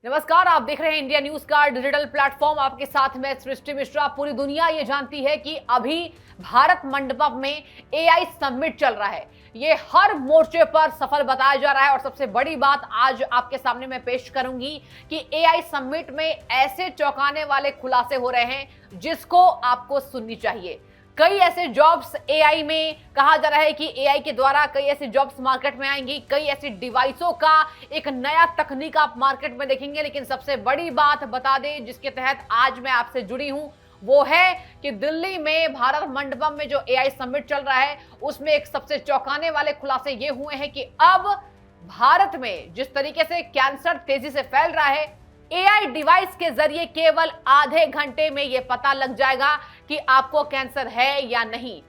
नमस्कार, आप देख रहे हैं इंडिया न्यूज का डिजिटल प्लेटफॉर्म। आपके साथ मैं सृष्टि मिश्रा। पूरी दुनिया ये जानती है कि अभी भारत मंडपम में एआई समिट चल रहा है। ये हर मोर्चे पर सफल बताया जा रहा है और सबसे बड़ी बात आज आपके सामने मैं पेश करूंगी कि एआई समिट में ऐसे चौंकाने वाले खुलासे हो रहे हैं जिसको आपको सुननी चाहिए। कई ऐसे जॉब्स एआई में कहा जा रहा है कि एआई के द्वारा कई ऐसी जॉब्स मार्केट में आएंगी, कई ऐसी डिवाइसों का एक नया तकनीक आप मार्केट में देखेंगे। लेकिन सबसे बड़ी बात बता दें जिसके तहत आज मैं आपसे जुड़ी हूं, वो है कि दिल्ली में भारत मंडपम में जो एआई समिट चल रहा है उसमें एक सबसे चौंकाने वाले खुलासे ये हुए हैं कि अब भारत में जिस तरीके से कैंसर तेजी से फैल रहा है, एआई डिवाइस के जरिए केवल आधे घंटे में यह पता लग जाएगा कि आपको कैंसर है या नहीं।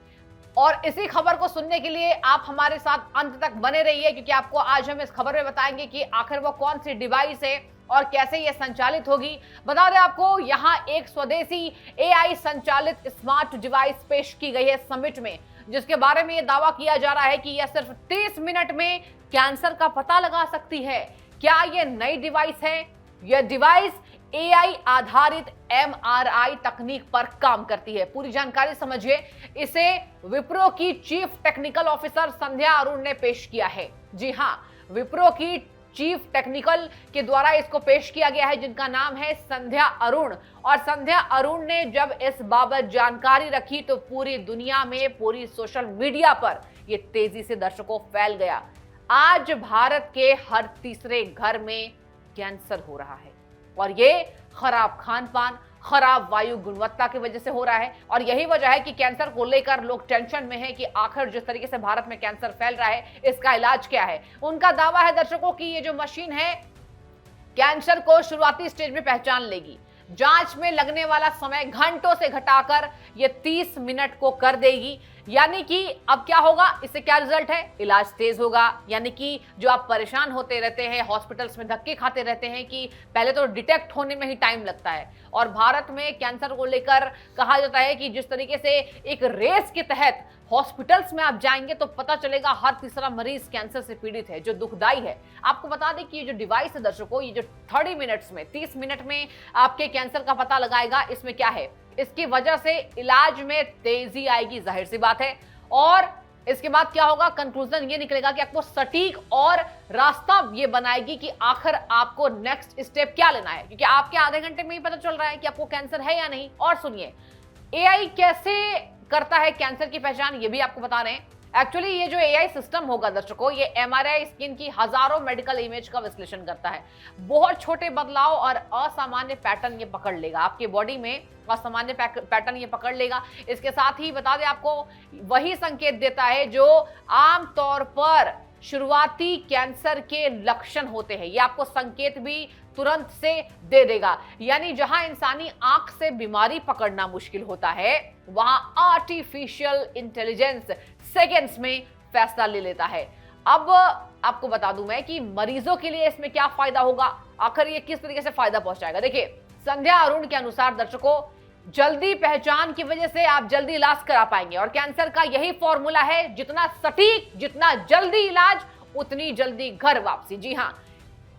और इसी खबर को सुनने के लिए आप हमारे साथ अंत तक बने रहिए, क्योंकि आपको आज हम इस खबर में बताएंगे कि आखिर वो कौन सी डिवाइस है और कैसे यह संचालित होगी। बता दें आपको, यहां एक स्वदेशी एआई संचालित स्मार्ट डिवाइस पेश की गई है समिट में, जिसके बारे में यह दावा किया जा रहा है कि यह सिर्फ 30 मिनट में कैंसर का पता लगा सकती है। क्या यह नई डिवाइस है? यह डिवाइस एआई आधारित एमआरआई तकनीक पर काम करती है। पूरी जानकारी समझिए। इसे विप्रो की चीफ टेक्निकल ऑफिसर संध्या अरुण ने पेश किया है। जी हां, विप्रो की चीफ टेक्निकल के द्वारा इसको पेश किया गया है, जिनका नाम है संध्या अरुण। और संध्या अरुण ने जब इस बाबत जानकारी रखी तो पूरी दुनिया में, पूरी सोशल मीडिया पर यह तेजी से दर्शकों फैल गया। आज भारत के हर तीसरे घर में कैंसर हो रहा है और ये खराब खान पान, खराब वायु गुणवत्ता की वजह से हो रहा है। और यही वजह है कि कैंसर को लेकर लोग टेंशन में हैं कि आखिर जिस तरीके से भारत में कैंसर फैल रहा है इसका इलाज क्या है। उनका दावा है दर्शकों की ये जो मशीन है कैंसर को शुरुआती स्टेज में पहचान लेगी। जांच में लगने वाला समय घंटों से घटाकर ये 30 मिनट को कर देगी। यानी कि अब क्या होगा, इससे क्या रिजल्ट है? इलाज तेज होगा। यानी कि जो आप परेशान होते रहते हैं, हॉस्पिटल्स में धक्के खाते रहते हैं कि पहले तो डिटेक्ट होने में ही टाइम लगता है। और भारत में कैंसर को लेकर कहा जाता है कि जिस तरीके से एक रेस के तहत हॉस्पिटल्स में आप जाएंगे तो पता चलेगा हर तीसरा मरीज कैंसर से पीड़ित है, जो दुखदाई है। आपको बता दें कि ये जो डिवाइस है दर्शकों, ये जो 30 मिनट्स में, 30 मिनट में आपके कैंसर का पता लगाएगा, इसमें क्या है, इसकी वजह से इलाज में तेजी आएगी, जाहिर सी बात है। और इसके बाद क्या होगा, कंक्लूजन ये निकलेगा कि आपको सटीक और रास्ता ये बनाएगी कि आखिर आपको नेक्स्ट स्टेप क्या लेना है, क्योंकि आपके आधे घंटे में ही पता चल रहा है कि आपको कैंसर है या नहीं। और सुनिए, एआई कैसे करता है कैंसर की पहचान, ये भी आपको बता रहे हैं। एक्चुअली ये जो एआई सिस्टम होगा दर्शकों, ये एमआरआई स्किन की हजारों मेडिकल इमेज का विश्लेषण करता है। बहुत छोटे बदलाव और असामान्य पैटर्न ये पकड़ लेगा आपके बॉडी में, असामान्य पैटर्न ये पकड़ लेगा। इसके साथ ही बता दें आपको, वही संकेत देता है जो आमतौर पर शुरुआती कैंसर के लक्षण होते हैं। ये आपको संकेत भी तुरंत से दे देगा। यानी जहां इंसानी आंख से बीमारी पकड़ना मुश्किल होता है, वहां आर्टिफिशियल इंटेलिजेंस सेकेंड्स में फैसला ले लेता है। अब आपको बता दूं मैं कि मरीजों के लिए इसमें क्या फायदा होगा, आखिर ये किस तरीके से फायदा पहुंचाएगा। देखिए, संध्या अरुण के अनुसार दर्शकों, जल्दी पहचान की वजह से आप जल्दी इलाज करा पाएंगे। और कैंसर का यही फॉर्मूला है, जितना सटीक, जितना जल्दी इलाज, उतनी जल्दी घर वापसी। जी हां,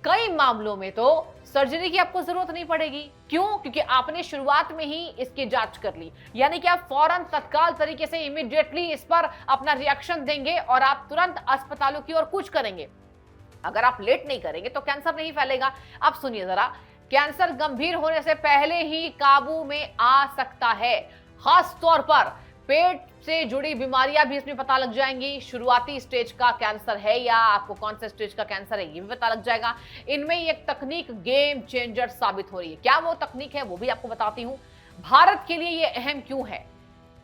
कई मामलों में तो सर्जरी की आपको जरूरत नहीं पड़ेगी। क्यों? क्योंकि आपने शुरुआत में ही इसकी जांच कर ली। यानी कि आप फौरन, तत्काल तरीके से, इमीडिएटली इस पर अपना रिएक्शन देंगे और आप तुरंत अस्पतालों की ओर कूच करेंगे। अगर आप लेट नहीं करेंगे तो कैंसर नहीं फैलेगा। अब सुनिए जरा, कैंसर गंभीर होने से पहले ही काबू में आ सकता है। खास तौर पर पेट से जुड़ी बीमारियां भी इसमें पता लग जाएंगी। शुरुआती स्टेज का कैंसर है या आपको कौन सा स्टेज का कैंसर है, ये भी पता लग जाएगा। इनमें एक तकनीक गेम चेंजर साबित हो रही है। क्या वो तकनीक है, वो भी आपको बताती हूं। भारत के लिए ये अहम क्यों है,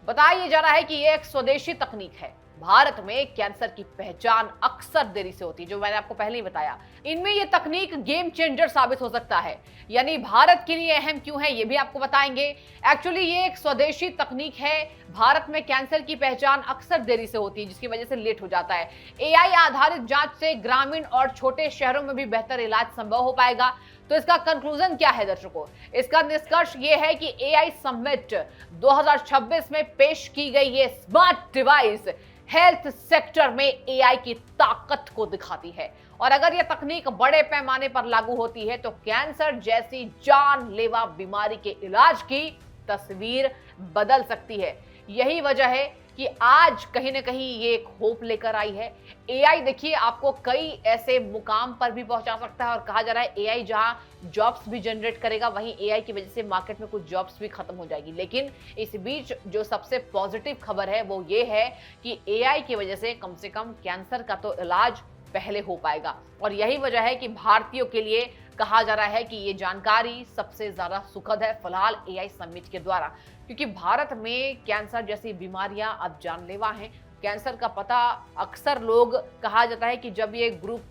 बताया जा रहा है कि ये एक स्वदेशी तकनीक है। भारत में कैंसर की पहचान अक्सर देरी से होती है, जो मैंने आपको पहले ही बताया। इनमें यह तकनीक गेम चेंजर साबित हो सकता है। यानी भारत के लिए अहम क्यों है, ये भी आपको बताएंगे। एक्चुअली ये एक स्वदेशी तकनीक है। भारत में कैंसर की पहचान अक्सर देरी से होती है, जिसकी वजह से लेट हो जाता है। एआई आधारित जांच से ग्रामीण और छोटे शहरों में भी बेहतर इलाज संभव हो पाएगा। तो इसका कंक्लूजन क्या है दर्शकों? इसका निष्कर्ष यह है कि एआई समिट 2026 में पेश की गई ये स्मार्ट डिवाइस हेल्थ सेक्टर में एआई की ताकत को दिखाती है और अगर यह तकनीक बड़े पैमाने पर लागू होती है तो कैंसर जैसी जानलेवा बीमारी के इलाज की तस्वीर बदल सकती है। यही वजह है कि आज कहीं ना कहीं ये एक होप लेकर आई है। एआई देखिए आपको कई ऐसे मुकाम पर भी पहुंचा सकता है और कहा जा रहा है एआई जहां जॉब्स भी जनरेट करेगा वहीं एआई की वजह से मार्केट में कुछ जॉब्स भी खत्म हो जाएगी। लेकिन इस बीच जो सबसे पॉजिटिव खबर है वो ये है कि एआई की वजह से कम कैंसर का तो इलाज पहले हो पाएगा। और यही वजह है कि भारतीयों के लिए कहा जा रहा है कि ये जानकारी सबसे ज्यादा सुखद है फिलहाल एआई समिट के द्वारा, क्योंकि भारत में कैंसर जैसी बीमारियां अब जानलेवा हैं। कैंसर का पता अक्सर लोग कहा जाता है कि जब ये ग्रुप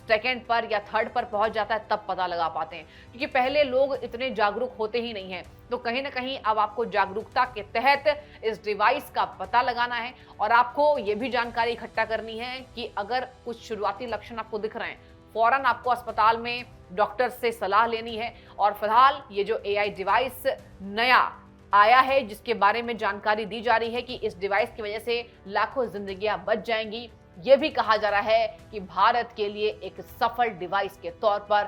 सेकेंड पर या थर्ड पर पहुंच जाता है तब पता लगा पाते हैं, क्योंकि पहले लोग इतने जागरूक होते ही नहीं हैं। तो कहीं ना कहीं अब आपको जागरूकता के तहत इस डिवाइस का पता लगाना है और आपको ये भी जानकारी इकट्ठा करनी है कि अगर कुछ शुरुआती लक्षण आपको दिख रहे हैं फौरन आपको अस्पताल में डॉक्टर से सलाह लेनी है। और फिलहाल ये जो एआई डिवाइस नया आया है जिसके बारे में जानकारी दी जा रही है कि इस डिवाइस की वजह से लाखों जिंदगियां बच जाएंगी, ये भी कहा जा रहा है कि भारत के लिए एक सफल डिवाइस के तौर पर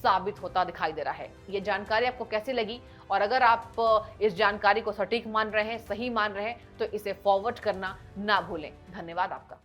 साबित होता दिखाई दे रहा है। ये जानकारी आपको कैसी लगी और अगर आप इस जानकारी को सटीक मान रहे हैं, सही मान रहे हैं तो इसे फॉरवर्ड करना ना भूलें। धन्यवाद आपका।